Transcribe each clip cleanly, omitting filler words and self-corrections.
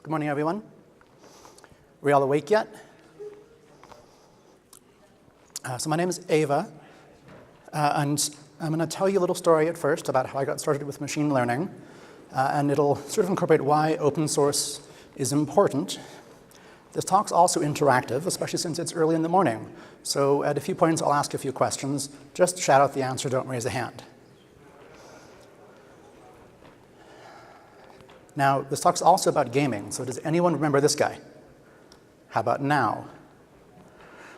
Good morning, everyone. Are we all awake yet? So my name is Ava, and I'm going to tell you a little story at first about how I got started with machine learning, and it'll sort of incorporate why open source is important. This talk's also interactive, especially since it's early in the morning. So at a few points, I'll ask a few questions. Just shout out the answer, don't raise a hand. Now, this talk's also about gaming, so does anyone remember this guy? How about now?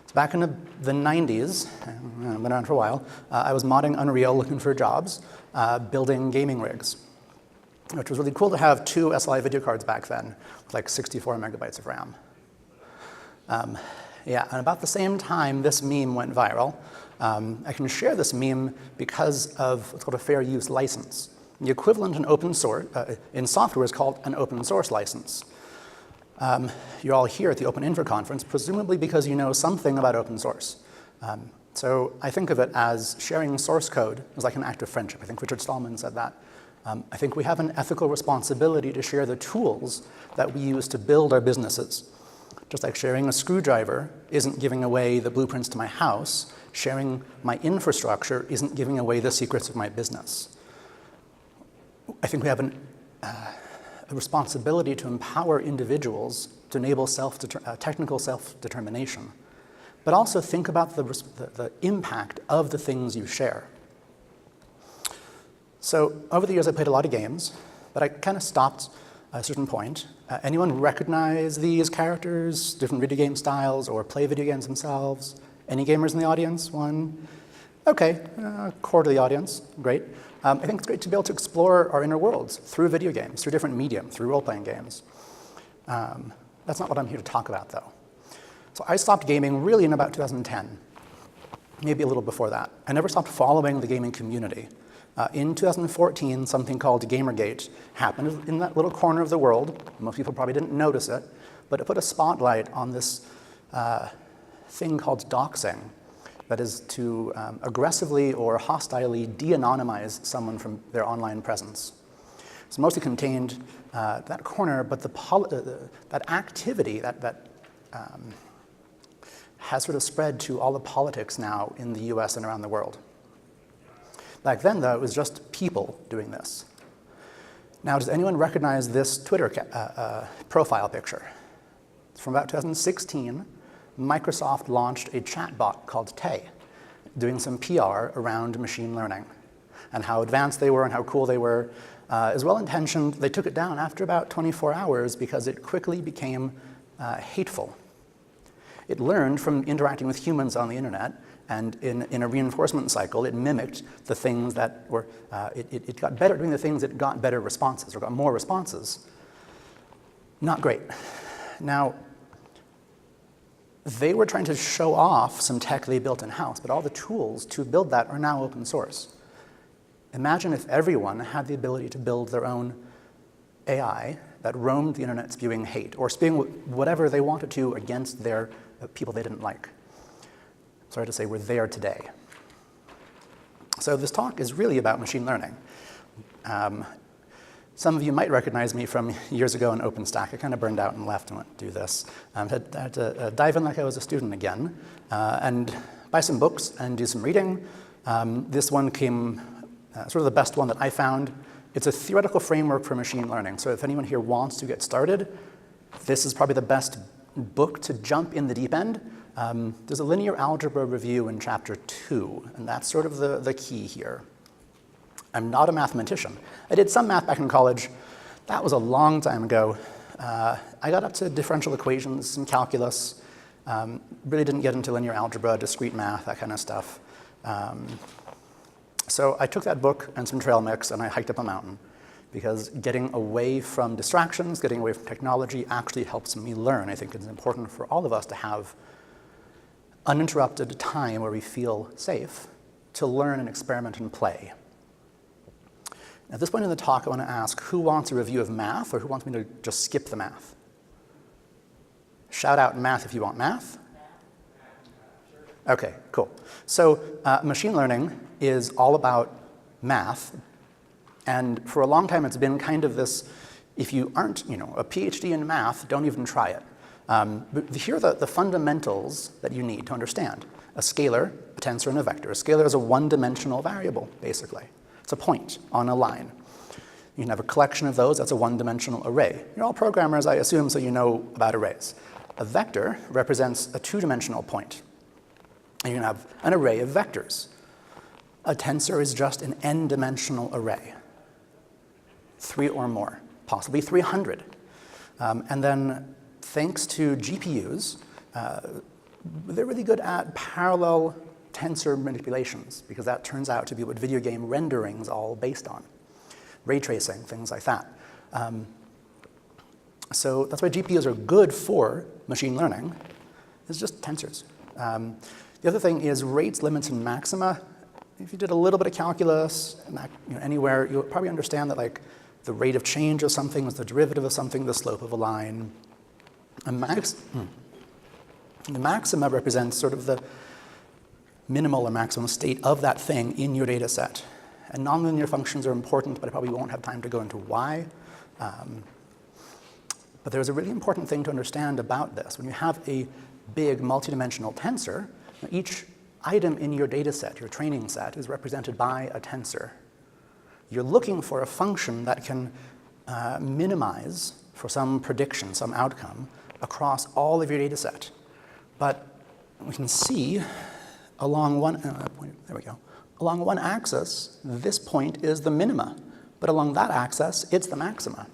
So back in the 90s, I've been around for a while, I was modding Unreal looking for jobs, building gaming rigs, which was really cool to have two SLI video cards back then, with like 64 megabytes of RAM. Yeah, and about the same time this meme went viral, I can share this meme because of what's called a fair use license. The equivalent in open source, in software is called an open source license. You're all here at the Open Infra conference, presumably because you know something about open source. So I think of it as sharing source code as like an act of friendship. I think Richard Stallman said that. I think we have an ethical responsibility to share the tools that we use to build our businesses. Just like sharing a screwdriver isn't giving away the blueprints to my house, sharing my infrastructure isn't giving away the secrets of my business. I think we have a responsibility to empower individuals to enable technical self-determination, but also think about the impact of the things you share. So over the years, I played a lot of games, but I kind of stopped at a certain point. Anyone recognize these characters, different video game styles, or play video games themselves? Any gamers in the audience? One? Okay, a quarter of the audience, great. I think it's great to be able to explore our inner worlds through video games, through different medium, through role-playing games. That's not what I'm here to talk about, though. So I stopped gaming really in about 2010, maybe a little before that. I never stopped following the gaming community. In 2014, something called Gamergate happened in that little corner of the world. Most people probably didn't notice it, but it put a spotlight on this thing called doxing. That is to aggressively or hostilely de-anonymize someone from their online presence. It's mostly contained that corner, but that activity that has sort of spread to all the politics now in the US and around the world. Back then, though, it was just people doing this. Now, does anyone recognize this Twitter profile picture? It's from about 2016. Microsoft launched a chatbot called Tay, doing some PR around machine learning and how advanced they were and how cool they were. As well-intentioned, they took it down after about 24 hours because it quickly became hateful. It learned from interacting with humans on the internet, and in a reinforcement cycle, it mimicked the things that were, it got better at doing the things that got better responses or got more responses. Not great. Now, they were trying to show off some tech they built in-house, but all the tools to build that are now open source. Imagine if everyone had the ability to build their own AI that roamed the internet spewing hate, or spewing whatever they wanted to against their people they didn't like. Sorry to say, we're there today. So this talk is really about machine learning. Some of you might recognize me from years ago in OpenStack. I kind of burned out and left and went to do this. I had to dive in like I was a student again and buy some books and do some reading. This one came sort of the best one that I found. It's a theoretical framework for machine learning. So if anyone here wants to get started, this is probably the best book to jump in the deep end. There's a linear algebra review in chapter 2, and that's sort of the key here. I'm not a mathematician. I did some math back in college. That was a long time ago. I got up to differential equations and calculus. Really didn't get into linear algebra, discrete math, that kind of stuff. So I took that book and some trail mix, and I hiked up a mountain, because getting away from distractions, getting away from technology actually helps me learn. I think it's important for all of us to have uninterrupted time where we feel safe to learn and experiment and play. At this point in the talk, I want to ask, who wants a review of math, or who wants me to just skip the math? Shout out math if you want math. Okay, cool. So machine learning is all about math. And for a long time, it's been kind of this If you aren't a PhD in math, don't even try it. But here are the fundamentals that you need to understand. A scalar, a tensor, and a vector. A scalar is a one-dimensional variable, basically. It's a point on a line. You can have a collection of those. That's a one-dimensional array. You're all programmers, I assume, so you know about arrays. A vector represents a two-dimensional point. And you can have an array of vectors. A tensor is just an n-dimensional array. 3 or more, possibly 300. And then, thanks to GPUs, they're really good at parallel tensor manipulations, because that turns out to be what video game rendering is all based on. Ray tracing, things like that. So that's why GPUs are good for machine learning. It's just tensors. The other thing is rates, limits, and maxima. If you did a little bit of calculus anywhere, you'll probably understand that like the rate of change of something is the derivative of something, the slope of a line. The maxima represents sort of the minimal or maximum state of that thing in your data set. And nonlinear functions are important, but I probably won't have time to go into why. But there's a really important thing to understand about this. When you have a big multidimensional tensor, each item in your data set, your training set, is represented by a tensor. You're looking for a function that can minimize for some prediction, some outcome, across all of your data set. But we can see along along one axis, this point is the minima. But along that axis, it's the maxima.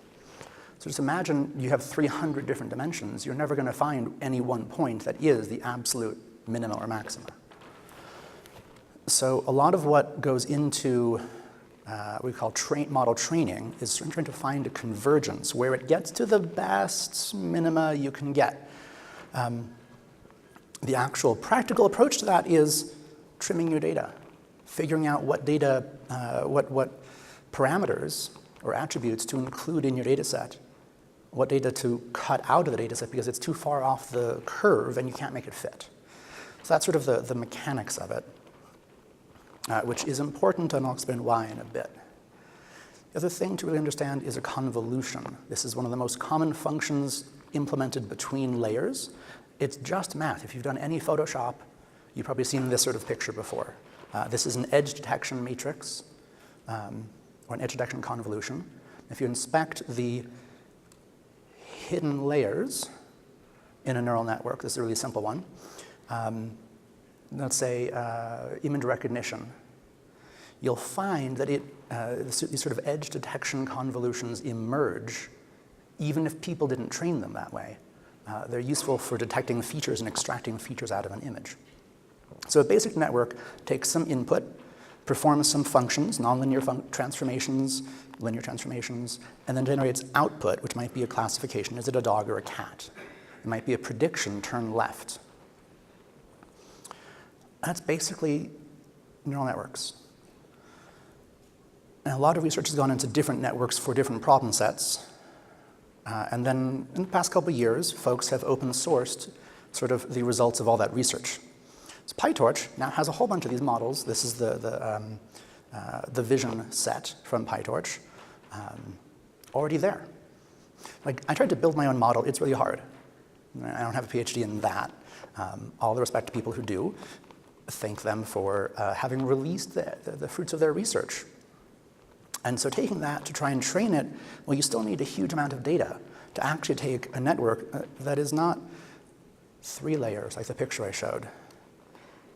So just imagine you have 300 different dimensions. You're never going to find any one point that is the absolute minima or maxima. So a lot of what goes into what we call model training is trying to find a convergence where it gets to the best minima you can get. The actual practical approach to that is trimming your data, figuring out what data, what parameters or attributes to include in your data set, what data to cut out of the data set because it's too far off the curve and you can't make it fit. So that's sort of the mechanics of it, which is important, and I'll explain why in a bit. The other thing to really understand is a convolution. This is one of the most common functions implemented between layers. It's just math. If you've done any Photoshop, you've probably seen this sort of picture before. This is an edge detection matrix, or an edge detection convolution. If you inspect the hidden layers in a neural network, this is a really simple one. Let's say image recognition. You'll find that these sort of edge detection convolutions emerge even if people didn't train them that way. They're useful for detecting features and extracting features out of an image. So a basic network takes some input, performs some functions, nonlinear transformations, linear transformations, and then generates output, which might be a classification. Is it a dog or a cat? It might be a prediction, turn left. That's basically neural networks. And a lot of research has gone into different networks for different problem sets. And then in the past couple of years, folks have open sourced sort of the results of all that research. So PyTorch now has a whole bunch of these models. This is the vision set from PyTorch, already there. Like, I tried to build my own model. It's really hard. I don't have a PhD in that. All the respect to people who do. Thank them for having released the fruits of their research. And so taking that to try and train it, well, you still need a huge amount of data to actually take a network that is not 3 layers, like the picture I showed,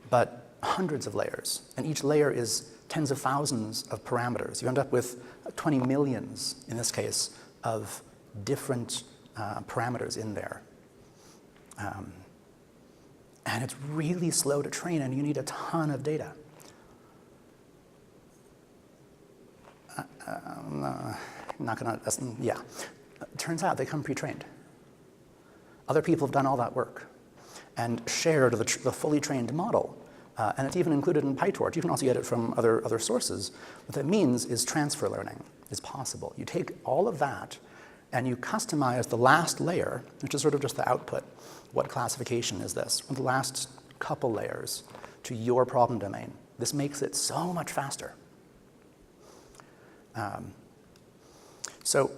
but hundreds of layers. And each layer is tens of thousands of parameters. You end up with 20 millions, in this case, of different parameters in there. And it's really slow to train, and you need a ton of data. Not gonna, yeah. Turns out they come pre-trained. Other people have done all that work and shared the fully trained model. And it's even included in PyTorch. You can also get it from other sources. What that means is transfer learning is possible. You take all of that and you customize the last layer, which is sort of just the output. What classification is this? The last couple layers to your problem domain. This makes it so much faster. So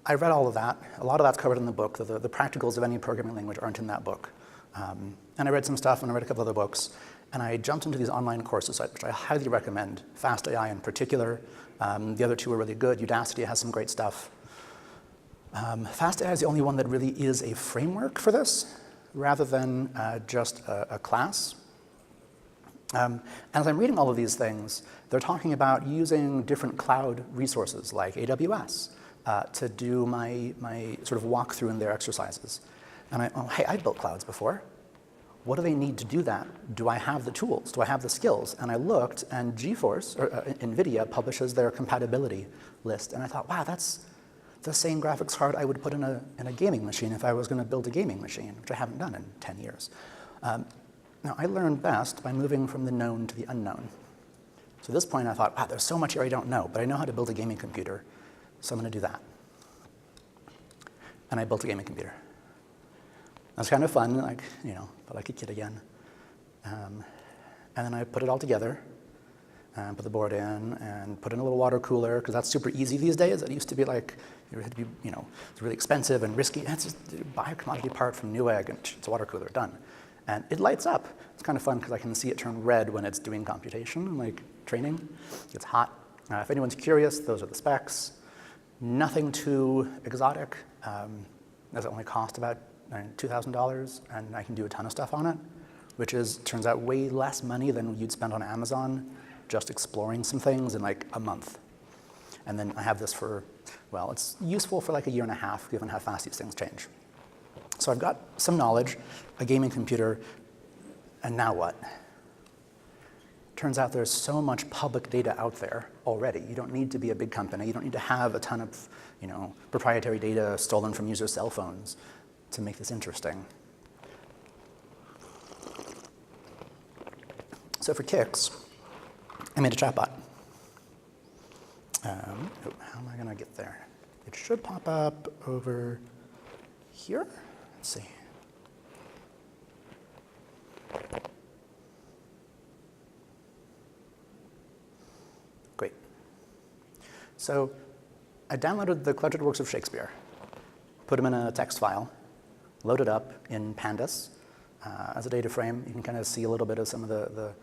I read all of that. A lot of that's covered in the book. The practicals of any programming language aren't in that book. And I read some stuff, and I read a couple other books. And I jumped into these online courses, which I highly recommend, fast.ai in particular. The other two are really good. Udacity has some great stuff. Fast.ai is the only one that really is a framework for this, rather than just a class. And as I'm reading all of these things, they're talking about using different cloud resources like AWS to do my sort of walkthrough in their exercises. And hey, I've built clouds before. What do they need to do that? Do I have the tools? Do I have the skills? And I looked, and GeForce, or NVIDIA, publishes their compatibility list. And I thought, wow, that's the same graphics card I would put in a gaming machine if I was going to build a gaming machine, which I haven't done in 10 years. Now, I learned best by moving from the known to the unknown. So at this point, I thought, wow, there's so much here I don't know, but I know how to build a gaming computer, so I'm going to do that. And I built a gaming computer. That was kind of fun, like, you know, felt like a kid again. And then I put it all together, and put the board in, and put in a little water cooler, because that's super easy these days. It used to be like, it had to be, you know, it's really expensive and risky. And it's just buy a commodity part from Newegg, and it's a water cooler, done. And it lights up. It's kind of fun, because I can see it turn red when it's doing computation, like training. It gets hot. If anyone's curious, those are the specs. Nothing too exotic. Does only cost about $2,000, and I can do a ton of stuff on it, which turns out way less money than you'd spend on Amazon just exploring some things in like a month. And then I have this for, well, it's useful for like a year and a half, given how fast these things change. So I've got some knowledge, a gaming computer, and now what? Turns out there's so much public data out there already. You don't need to be a big company. You don't need to have a ton of, you know, proprietary data stolen from users' cell phones to make this interesting. So for kicks, I made a chatbot. How am I going to get there? It should pop up over here. Let's see. Great. So I downloaded the collected works of Shakespeare, put them in a text file, load it up in Pandas as a data frame. You can kind of see a little bit of some of the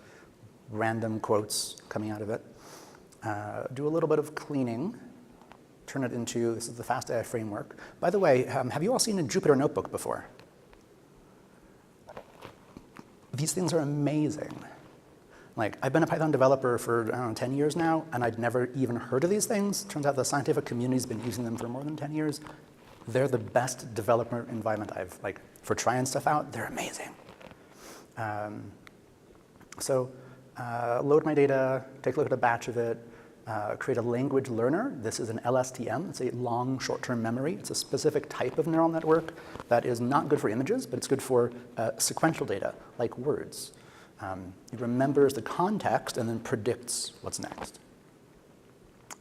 random quotes coming out of it. Do a little bit of cleaning, turn it into, this is the fast.ai framework. By the way, have you all seen a Jupyter Notebook before? These things are amazing. Like, I've been a Python developer for, I don't know, 10 years now, and I'd never even heard of these things. Turns out the scientific community's been using them for more than 10 years. They're the best developer environment I've, like, for trying stuff out, they're amazing. Load my data, take a look at a batch of it, create a language learner. This is an LSTM, it's a long short-term memory. It's a specific type of neural network that is not good for images, but it's good for sequential data, like words. It remembers the context and then predicts what's next.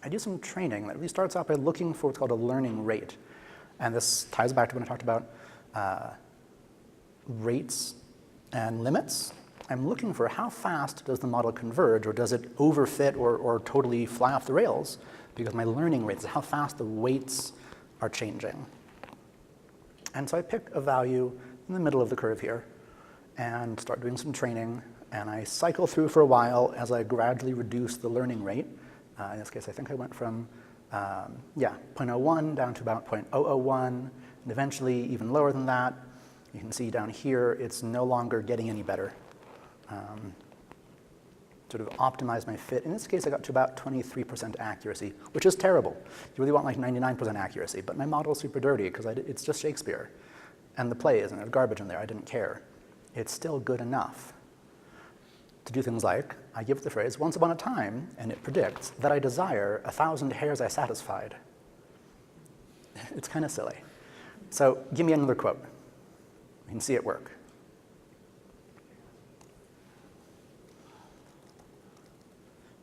I do some training that really starts out by looking for what's called a learning rate. And this ties back to when I talked about rates and limits. I'm looking for how fast does the model converge, or does it overfit or totally fly off the rails, because my learning rate is how fast the weights are changing. And so I pick a value in the middle of the curve here and start doing some training. And I cycle through for a while as I gradually reduce the learning rate. In this case, I think I went from 0.01 down to about 0.001, and eventually even lower than that. You can see down here, it's no longer getting any better. Sort of optimize my fit. In this case, I got to about 23% accuracy, which is terrible. You really want like 99% accuracy, but my model's super dirty because it's just Shakespeare. And the play isn't, there's garbage in there, I didn't care. It's still good enough to do things like, I give it the phrase, once upon a time, and it predicts that I desire 1,000 hairs I satisfied. It's kind of silly. So give me another quote. You can see it work.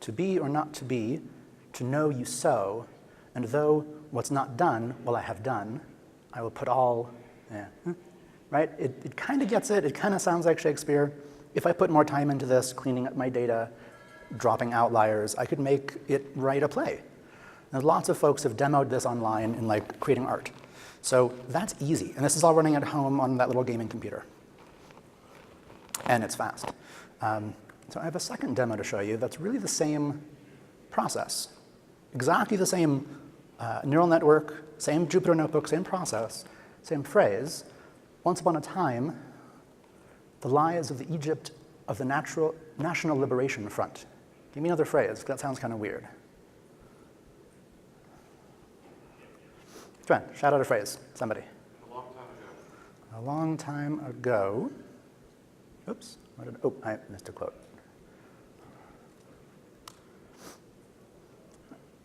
To be or not to be, to know you so, and though what's not done, well I have done, I will put all, right? It kind of gets it. It kind of sounds like Shakespeare. If I put more time into this, cleaning up my data, dropping outliers, I could make it write a play. And lots of folks have demoed this online in like creating art. So that's easy. And this is all running at home on that little gaming computer. And it's fast. So I have a second demo to show you that's really the same process. Exactly the same neural network, same Jupyter notebook, same process, same phrase. Once upon a time, the lives of the Egypt of the National Liberation Front. Give me another phrase. That sounds kind of weird. Come on, shout out a phrase, somebody. A long time ago. A long time ago. Oops. Oh, I missed a quote.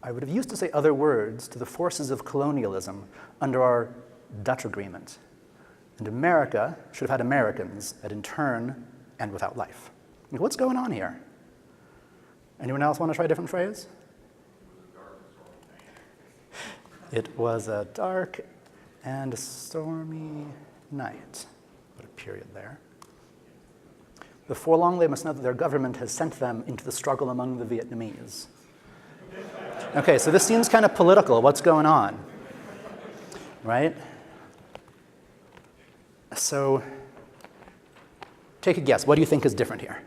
I would have used to say other words to the forces of colonialism under our Dutch agreement. And America should have had Americans at in turn and without life. Like, what's going on here? Anyone else want to try a different phrase? It was a dark and stormy night. What a period there. Before long, they must know that their government has sent them into the struggle among the Vietnamese. Okay, so this seems kind of political. What's going on? Right? So take a guess. What do you think is different here?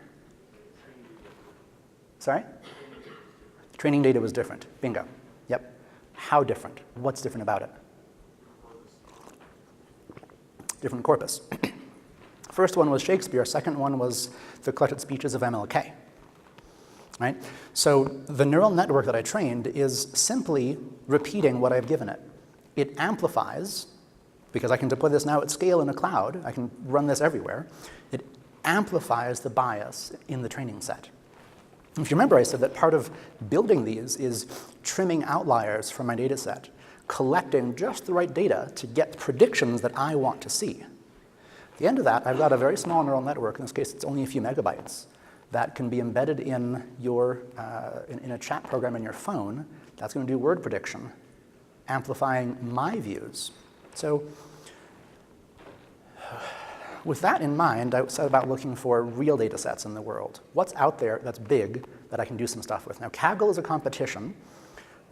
Sorry? Training data was different. Bingo. Yep. How different? What's different about it? Different corpus. First one was Shakespeare. Second one was the collected speeches of MLK. Right? So the neural network that I trained is simply repeating what I've given it. It amplifies, because I can deploy this now at scale in a cloud. I can run this everywhere. It amplifies the bias in the training set. If you remember, I said that part of building these is trimming outliers from my data set, collecting just the right data to get predictions that I want to see. At the end of that, I've got a very small neural network. In this case, it's only a few megabytes that can be embedded in your in a chat program in your phone. That's going to do word prediction, amplifying my views. So with that in mind, I set about looking for real data sets in the world. What's out there that's big that I can do some stuff with? Now, Kaggle is a competition.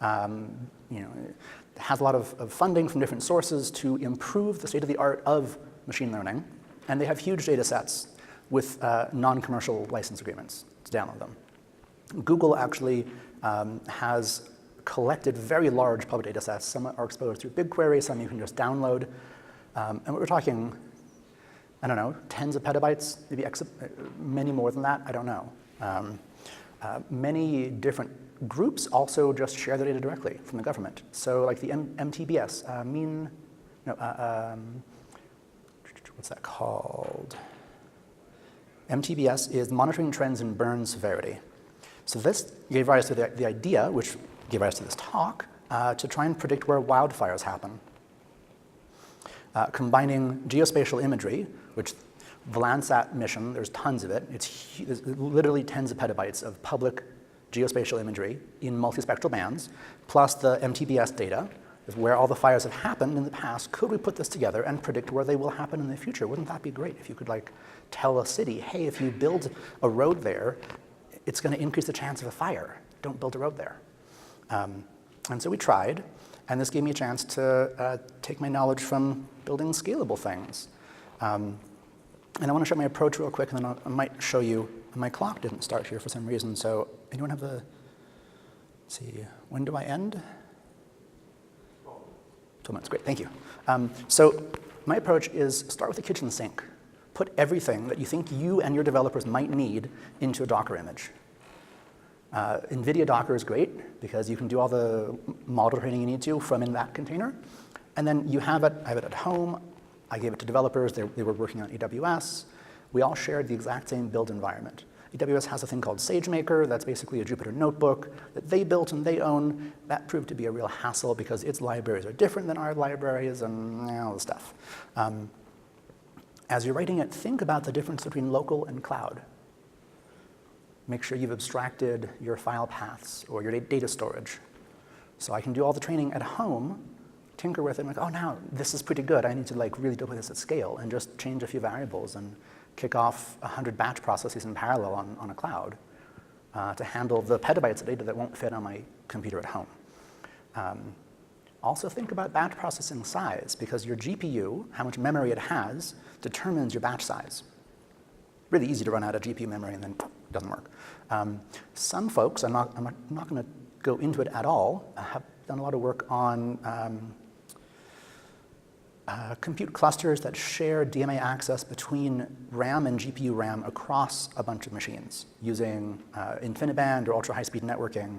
It has a lot of funding from different sources to improve the state of the art of machine learning. And they have huge data sets with non-commercial license agreements to download them. Google actually has collected very large public data sets. Some are exposed through BigQuery, some you can just download. And we're talking, I don't know, tens of petabytes, maybe many more than that, I don't know. Many different groups also just share their data directly from the government. So like the MTBS, what's that called? MTBS is monitoring trends in burn severity. So this gave rise to the idea, which gave rise to this talk, to try and predict where wildfires happen. Combining geospatial imagery, which the Landsat mission, there's tons of it. There's literally tens of petabytes of public geospatial imagery in multispectral bands, plus the MTBS data, where all the fires have happened in the past. Could we put this together and predict where they will happen in the future? Wouldn't that be great if you could like tell a city, hey, if you build a road there, it's going to increase the chance of a fire. Don't build a road there. And so we tried, and this gave me a chance to take my knowledge from building scalable things. And I want to show my approach real quick, and then I might show you. My clock didn't start here for some reason, so anyone have the, let's see, when do I end? 12 minutes, great, thank you. So my approach is start with a kitchen sink. Put everything that you think you and your developers might need into a Docker image. nvidia-docker is great because you can do all the model training you need to from in that container. And then you have it, I have it at home. I gave it to developers. They were working on AWS. We all shared the exact same build environment. AWS has a thing called SageMaker. That's basically a Jupyter notebook that they built and they own. That proved to be a real hassle because its libraries are different than our libraries and all the stuff. As you're writing it, think about the difference between local and cloud. Make sure you've abstracted your file paths or your data storage. So I can do all the training at home, tinker with it, and like, oh, now this is pretty good. I need to like really deploy this at scale and just change a few variables and kick off 100 batch processes in parallel on a cloud to handle the petabytes of data that won't fit on my computer at home. Also think about batch processing size, because your GPU, how much memory it has, determines your batch size. Really easy to run out of GPU memory and then it doesn't work. Some folks, I'm not going to go into it at all, have done a lot of work on compute clusters that share DMA access between RAM and GPU RAM across a bunch of machines using InfiniBand or ultra-high-speed networking.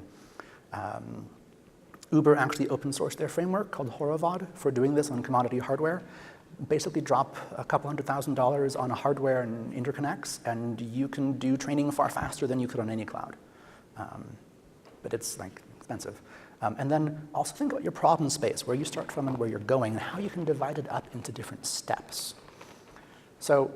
Uber actually open sourced their framework called Horovod for doing this on commodity hardware. Basically drop a couple $100,000 on a hardware and interconnects, and you can do training far faster than you could on any cloud. But it's like expensive. And then also think about your problem space, where you start from and where you're going, and how you can divide it up into different steps. So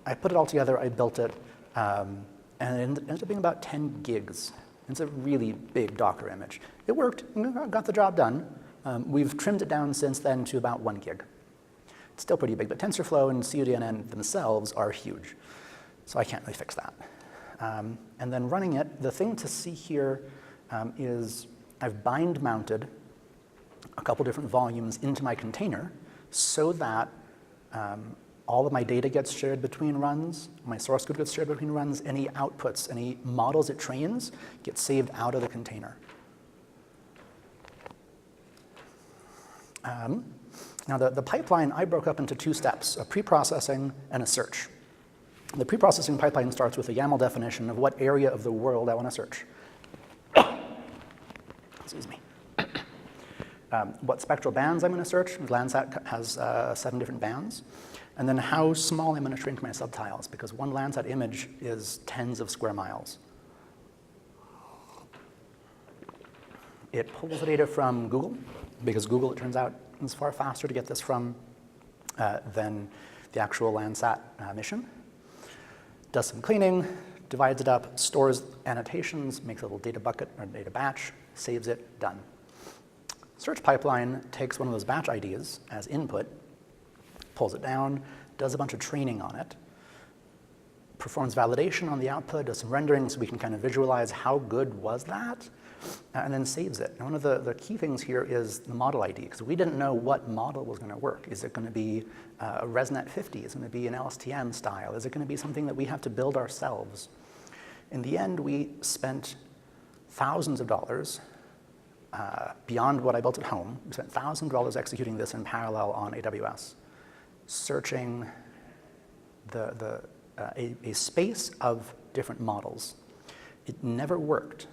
I put it all together, I built it, and it ended up being about 10 gigs. It's a really big Docker image. It worked, got the job done. We've trimmed it down since then to about 1 gig. It's still pretty big, but TensorFlow and cuDNN themselves are huge. So I can't really fix that. And then running it, the thing to see here is I've bind mounted a couple different volumes into my container so that all of my data gets shared between runs, my source code gets shared between runs, any outputs, any models it trains get saved out of the container. Now the pipeline I broke up into 2 steps, a pre-processing and a search. The pre-processing pipeline starts with a YAML definition of what area of the world I want to search. Excuse me. What spectral bands I'm going to search. Landsat has 7 different bands. And then how small I'm going to shrink my subtiles, because one Landsat image is tens of square miles. It pulls the data from Google, because Google, it turns out, is far faster to get this from than the actual Landsat mission. Does some cleaning, divides it up, stores annotations, makes a little data bucket or data batch, saves it, done. Search pipeline takes one of those batch IDs as input, pulls it down, does a bunch of training on it, performs validation on the output, does some rendering so we can kind of visualize how good was that, and then saves it. And one of the key things here is the model ID, because we didn't know what model was going to work. Is it going to be a ResNet 50? Is it going to be an LSTM style? Is it going to be something that we have to build ourselves? In the end, we spent thousands of dollars beyond what I built at home. We spent thousands of dollars executing this in parallel on AWS, searching a space of different models. It never worked.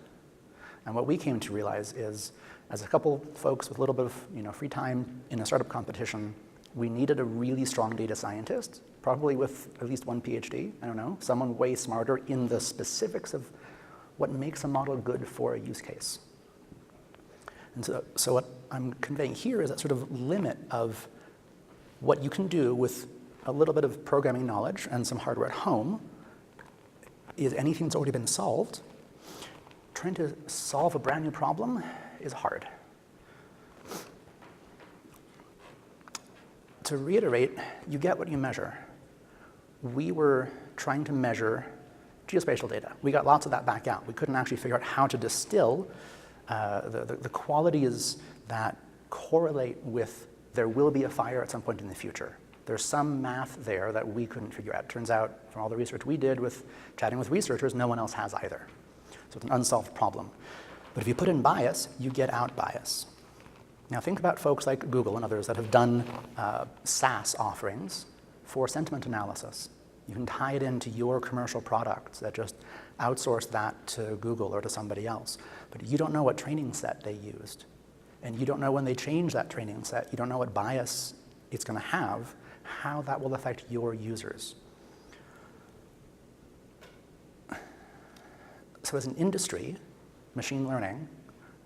And what we came to realize is, as a couple folks with a little bit of free time in a startup competition, we needed a really strong data scientist, probably with at least 1 PhD, I don't know, someone way smarter in the specifics of what makes a model good for a use case. And so what I'm conveying here is that sort of limit of what you can do with a little bit of programming knowledge and some hardware at home is anything that's already been solved. Trying to solve a brand new problem is hard. To reiterate, you get what you measure. We were trying to measure geospatial data. We got lots of that back out. We couldn't actually figure out how to distill the qualities that correlate with there will be a fire at some point in the future. There's some math there that we couldn't figure out. It turns out, from all the research we did with chatting with researchers, no one else has either. So it's an unsolved problem. But if you put in bias, you get out bias. Now think about folks like Google and others that have done SaaS offerings for sentiment analysis. You can tie it into your commercial products that just outsource that to Google or to somebody else. But you don't know what training set they used. And you don't know when they change that training set. You don't know what bias it's going to have, how that will affect your users. So as an industry, machine learning,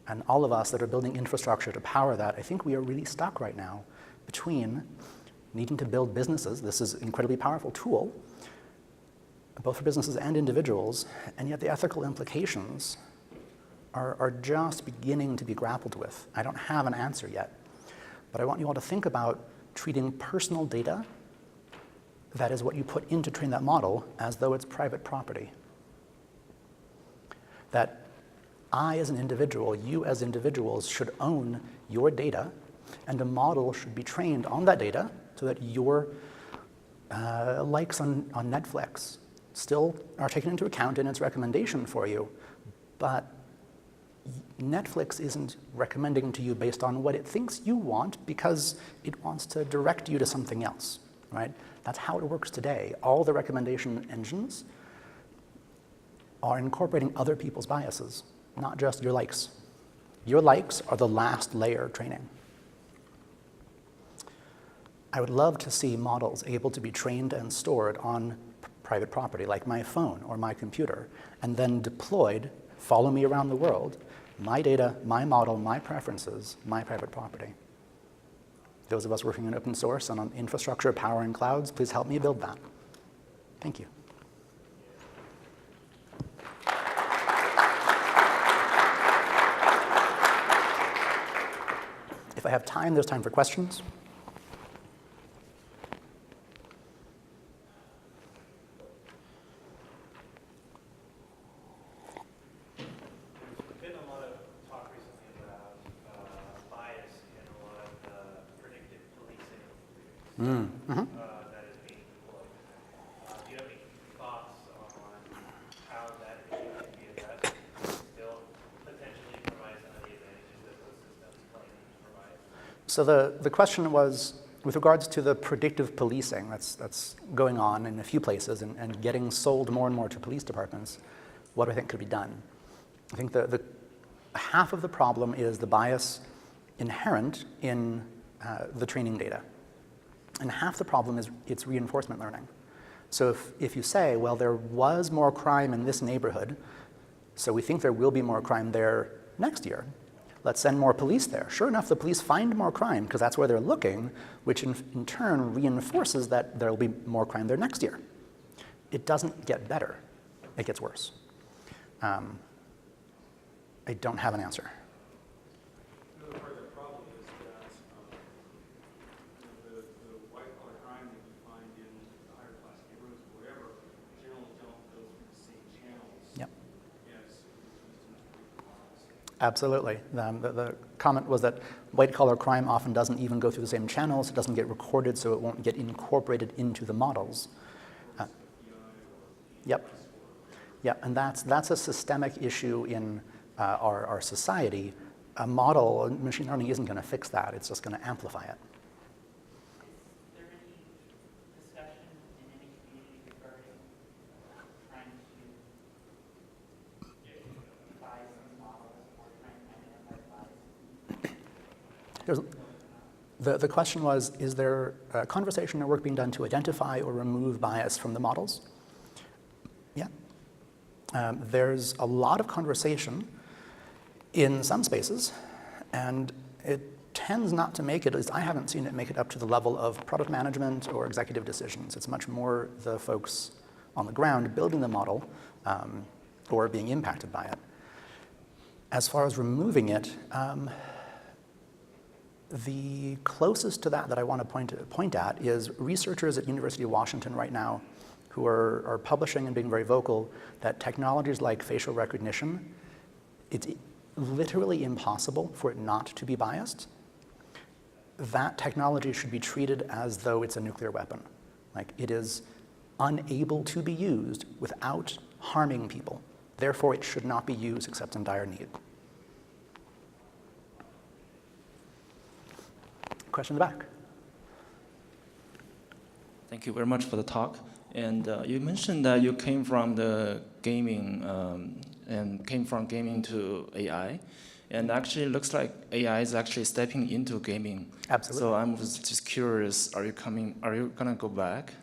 and all of us that are building infrastructure to power that, I think we are really stuck right now between needing to build businesses. This is an incredibly powerful tool, both for businesses and individuals, and yet the ethical implications are just beginning to be grappled with. I don't have an answer yet, but I want you all to think about treating personal data, that is what you put in to train that model, as though it's private property. That I as an individual, you as individuals should own your data, and a model should be trained on that data so that your likes on Netflix still are taken into account in its recommendation for you, but Netflix isn't recommending to you based on what it thinks you want because it wants to direct you to something else, right? That's how it works today. All the recommendation engines are incorporating other people's biases, not just your likes. Your likes are the last layer of training. I would love to see models able to be trained and stored on private property, like my phone or my computer, and then deployed, follow me around the world, my data, my model, my preferences, my private property. Those of us working in open source and on infrastructure, power, and clouds, please help me build that. Thank you. If I have time, there's time for questions. There's been a lot of talk recently about bias in a lot of the predictive policing that is being deployed. Do you have any thoughts on how that issue can be addressed and still potentially provide some of the advantages that those systems claim to provide? So the question was, with regards to the predictive policing that's going on in a few places and getting sold more and more to police departments, what do I think could be done? I think the half of the problem is the bias inherent in the training data. And half the problem is its reinforcement learning. So if you say, well, there was more crime in this neighborhood, so we think there will be more crime there next year, let's send more police there. Sure enough, the police find more crime because that's where they're looking, which in turn reinforces that there will be more crime there next year. It doesn't get better, it gets worse. I don't have an answer. Another part of the problem is that the white-collar crime that you find in the higher class neighborhoods or wherever generally don't go through the same channels Yep. as Absolutely. The comment was that white-collar crime often doesn't even go through the same channels, it doesn't get recorded, so it won't get incorporated into the models. Yep. Yeah, and that's a systemic issue in our society. A model, machine learning isn't going to fix that, it's just going to amplify it. Is there any discussion in any community regarding trying to devise some models or trying to identify bias? The question was, is there a conversation or work being done to identify or remove bias from the models? Yeah. There's a lot of conversation in some spaces, and it tends not to make it, at least I haven't seen it make it up to the level of product management or executive decisions. It's much more the folks on the ground building the model or being impacted by it. As far as removing it, the closest to that I want to point at is researchers at University of Washington right now who are publishing and being very vocal that technologies like facial recognition, it's literally impossible for it not to be biased. That technology should be treated as though it's a nuclear weapon. Like, it is unable to be used without harming people. Therefore, it should not be used except in dire need. Question in the back. Thank you very much for the talk. And you mentioned that you came from the gaming and came from gaming to AI. And actually, it looks like AI is actually stepping into gaming. Absolutely. So I'm just curious, are you gonna go back?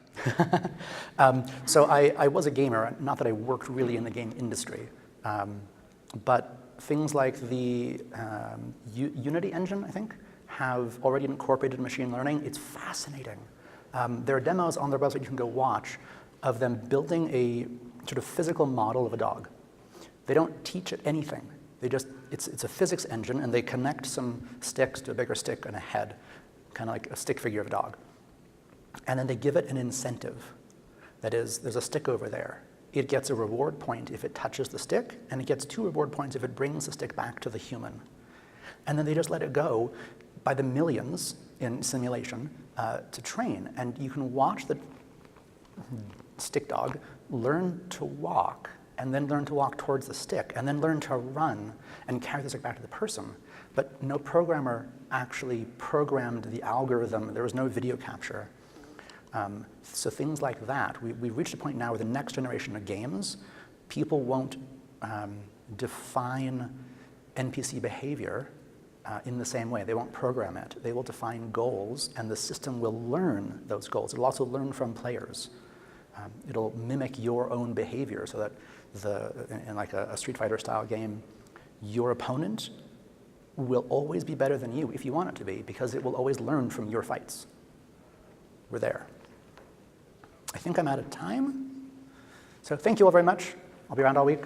So I was a gamer, not that I worked really in the game industry. But things like the Unity engine, I think, have already incorporated machine learning. It's fascinating. There are demos on their website you can go watch of them building a sort of physical model of a dog. They don't teach it anything. It's a physics engine, and they connect some sticks to a bigger stick and a head, kind of like a stick figure of a dog. And then they give it an incentive. That is, there's a stick over there. it gets a reward point if it touches the stick, and it gets 2 reward points if it brings the stick back to the human. And then they just let it go by the millions in simulation to train. And you can watch the stick dog learn to walk, and then learn to walk towards the stick, and then learn to run and carry the stick back to the person. But no programmer actually programmed the algorithm. There was no video capture. So things like that. We've reached a point now where the next generation of games, people won't define NPC behavior in the same way. They won't program it. They will define goals, and the system will learn those goals. It'll also learn from players. It'll mimic your own behavior so that in like a Street Fighter style game, your opponent will always be better than you if you want it to be, because it will always learn from your fights. We're there. I think I'm out of time. So thank you all very much. I'll be around all week.